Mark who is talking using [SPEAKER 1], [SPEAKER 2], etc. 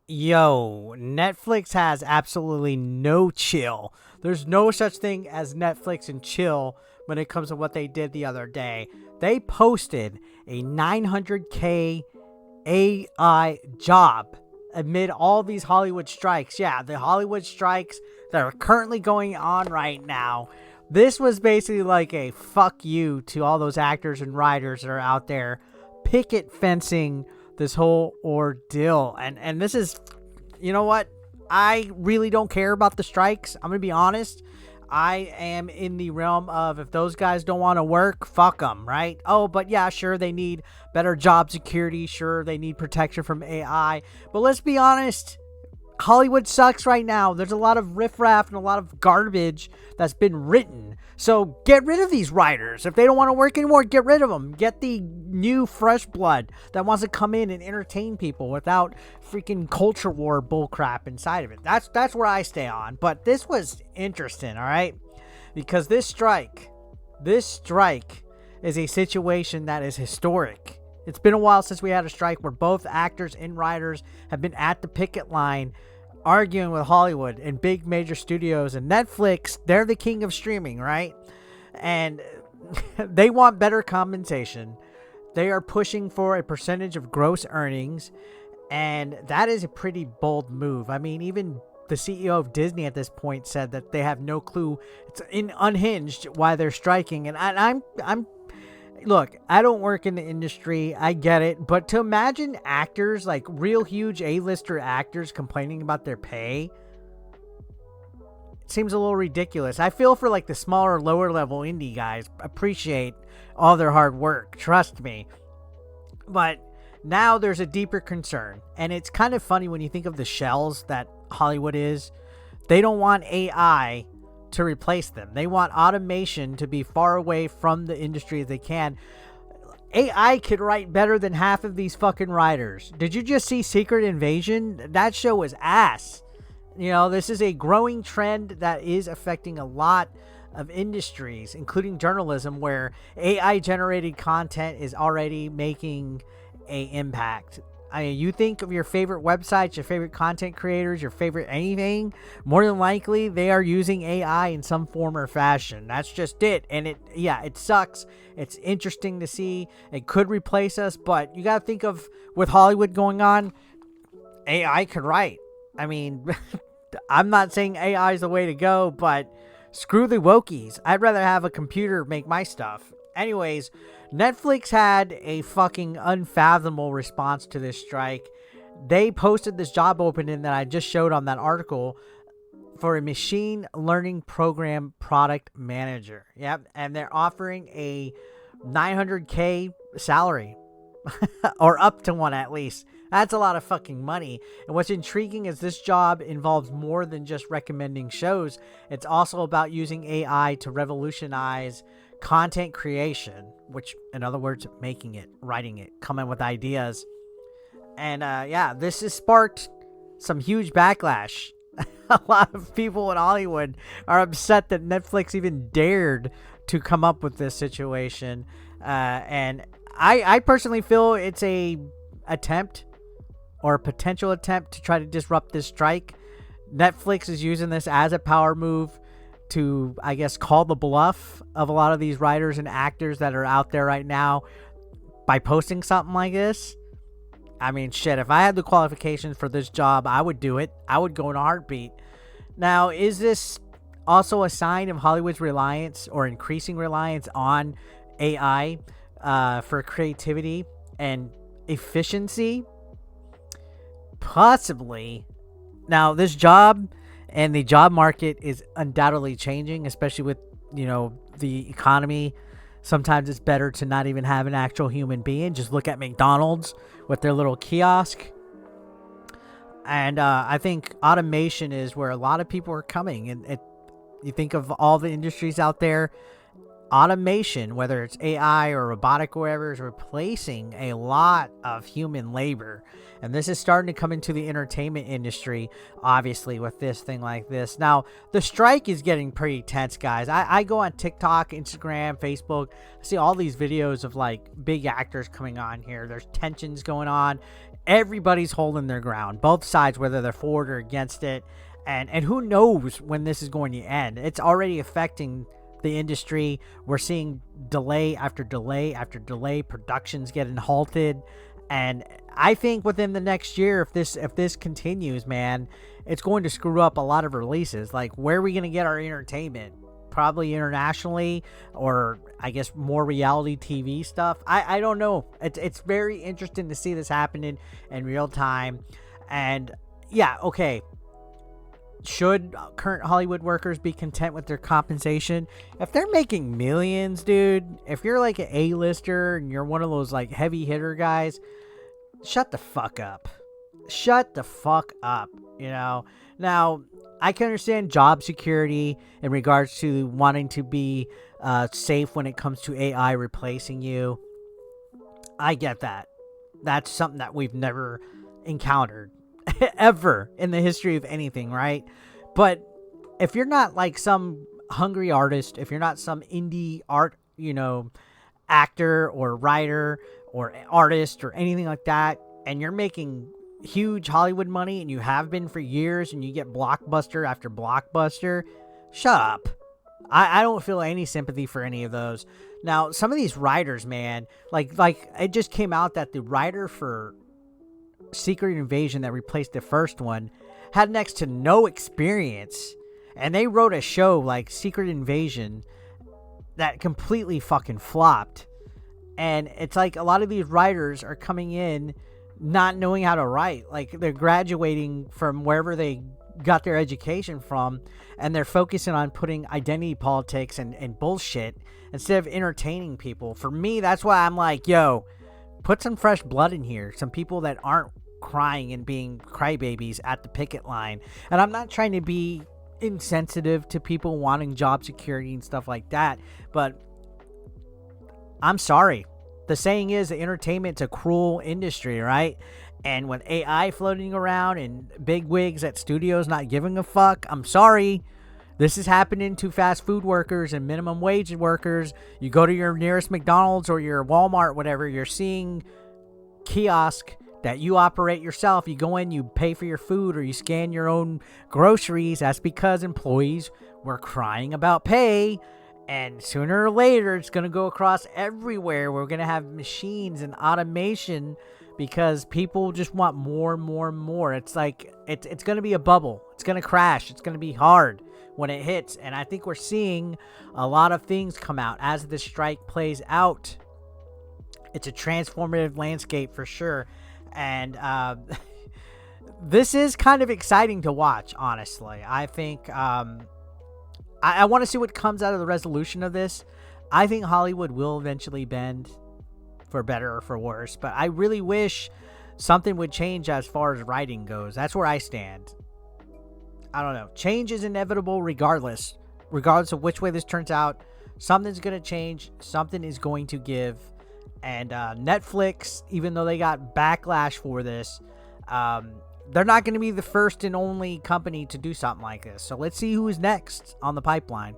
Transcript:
[SPEAKER 1] Yo, Netflix has absolutely no chill. There's no such thing as Netflix and chill when it comes to what they did the other day. They posted a 900K AI job amid all these Hollywood strikes. Yeah, the Hollywood strikes that are currently going on right now. This was basically like a fuck you to all those actors and writers that are out there picket fencing this whole ordeal. And this is, you know what? I really don't care about the strikes. I'm going to be honest. I am in the realm of if those guys don't want to work, fuck them, right? Oh, but yeah, sure, they need better job security. Sure, they need protection from AI. But let's be honest. Hollywood sucks right now. There's a lot of riffraff and a lot of garbage that's been written. So get rid of these writers. If they don't want to work anymore, get rid of them. Get the new fresh blood that wants to come in and entertain people without freaking culture war bullcrap inside of it. That's where I stay on. But this was interesting, all right? Because this strike is a situation that is historic. It's been a while since we had a strike where both actors and writers have been at the picket line arguing with Hollywood and big major studios and Netflix. They're the king of streaming, right? And they want better compensation. They are pushing for a percentage of gross earnings. And that is a pretty bold move. I mean, even the CEO of Disney at this point said that they have no clue. It's unhinged why they're striking. And I'm look, I don't work in the industry. I get it. But to imagine actors, like real huge A-lister actors, complaining about their pay, it seems a little ridiculous. I feel for like the smaller, lower level indie guys. Appreciate all their hard work. Trust me. But now there's a deeper concern. And it's kind of funny when you think of the shells that Hollywood is. They don't want AI to replace them. They want automation to be far away from the industry as they can. AI could write better than half of these fucking writers. Did you just see Secret Invasion? That show was ass. You know, this is a growing trend that is affecting a lot of industries, including journalism, where AI generated content is already making an impact. I mean, you think of your favorite websites, your favorite content creators, your favorite anything, more than likely they are using AI in some form or fashion. That's just it. And it sucks. It's interesting to see. It could replace us, but you got to think of with Hollywood going on, AI could write. I mean, I'm not saying AI is the way to go, but screw the wokies. I'd rather have a computer make my stuff. Anyways, Netflix had a fucking unfathomable response to this strike. They posted this job opening that I just showed on that article for a machine learning program product manager. Yep, and they're offering a 900K salary or up to one at least. That's a lot of fucking money. And what's intriguing is this job involves more than just recommending shows. It's also about using AI to revolutionize content creation, which in other words, making it, writing it, coming with ideas. And this has sparked some huge backlash. A lot of people in Hollywood are upset that Netflix even dared to come up with this situation. And I personally feel it's a attempt or a potential attempt to try to disrupt this strike. Netflix is using this as a power move to, I guess, call the bluff of a lot of these writers and actors that are out there right now by posting something like this. I mean, shit, if I had the qualifications for this job, I would do it. I would go in a heartbeat. Now, is this also a sign of Hollywood's reliance or increasing reliance on AI for creativity and efficiency? Possibly. Now, this job and the job market is undoubtedly changing, especially with, the economy. Sometimes it's better to not even have an actual human being. Just look at McDonald's with their little kiosk. And I think automation is where a lot of people are coming. And you think of all the industries out there, automation, whether it's AI or robotic or whatever, is replacing a lot of human labor. And this is starting to come into the entertainment industry, obviously, with this thing like this. Now, the strike is getting pretty tense, guys. I go on TikTok, Instagram, Facebook. I see all these videos of, like, big actors coming on here. There's tensions going on. everybody's holding their ground, both sides, whether they're for it or against it. And who knows when this is going to end. It's already affecting the industry. We're seeing delay after delay after delay, productions getting halted. And I think within the next year, if this continues, man, it's going to screw up a lot of releases. Like, where are we going to get our entertainment? Probably internationally, or I guess more reality TV stuff. I don't know. It's very interesting to see this happening in real time. And yeah, okay. Should current Hollywood workers be content with their compensation? If they're making millions, dude, if you're like an A-lister and you're one of those like heavy hitter guys, shut the fuck up. Shut the fuck up, you know? Now, I can understand job security in regards to wanting to be safe when it comes to AI replacing you. I get that. That's something that we've never encountered ever in the history of anything, right? But if you're not like some hungry artist, if you're not some indie art, you know, actor or writer or artist or anything like that, and you're making huge Hollywood money and you have been for years and you get blockbuster after blockbuster, shut up. I don't feel any sympathy for any of those. Now, some of these writers, man, like it just came out that the writer for Secret Invasion that replaced the first one had next to no experience, and they wrote a show like Secret Invasion that completely fucking flopped. And it's like a lot of these writers are coming in not knowing how to write. Like, they're graduating from wherever they got their education from, and they're focusing on putting identity politics and bullshit instead of entertaining people. For me, that's why I'm like, yo, put some fresh blood in here. Some people that aren't crying and being crybabies at the picket line. And I'm not trying to be insensitive to people wanting job security and stuff like that, but I'm sorry. The saying is that entertainment's a cruel industry, right? And with AI floating around and big wigs at studios not giving a fuck, I'm sorry. This is happening to fast food workers and minimum wage workers. You go to your nearest McDonald's or your Walmart, whatever, you're seeing kiosk that you operate yourself. You go in, you pay for your food, or you scan your own groceries. That's because employees were crying about pay. And sooner or later, it's going to go across everywhere. We're going to have machines and automation because people just want more and more and more. It's like, it's going to be a bubble. It's going to crash. It's going to be hard when it hits. And I think we're seeing a lot of things come out as the strike plays out. It's a transformative landscape for sure. And this is kind of exciting to watch, honestly. I think I want to see what comes out of the resolution of this. I think Hollywood will eventually bend, for better or for worse. But I really wish something would change as far as writing goes. That's where I stand. I don't know. Change is inevitable regardless. Regardless of which way this turns out, something's going to change. Something is going to give. And Netflix, even though they got backlash for this, they're not going to be the first and only company to do something like this. So let's see who is next on the pipeline.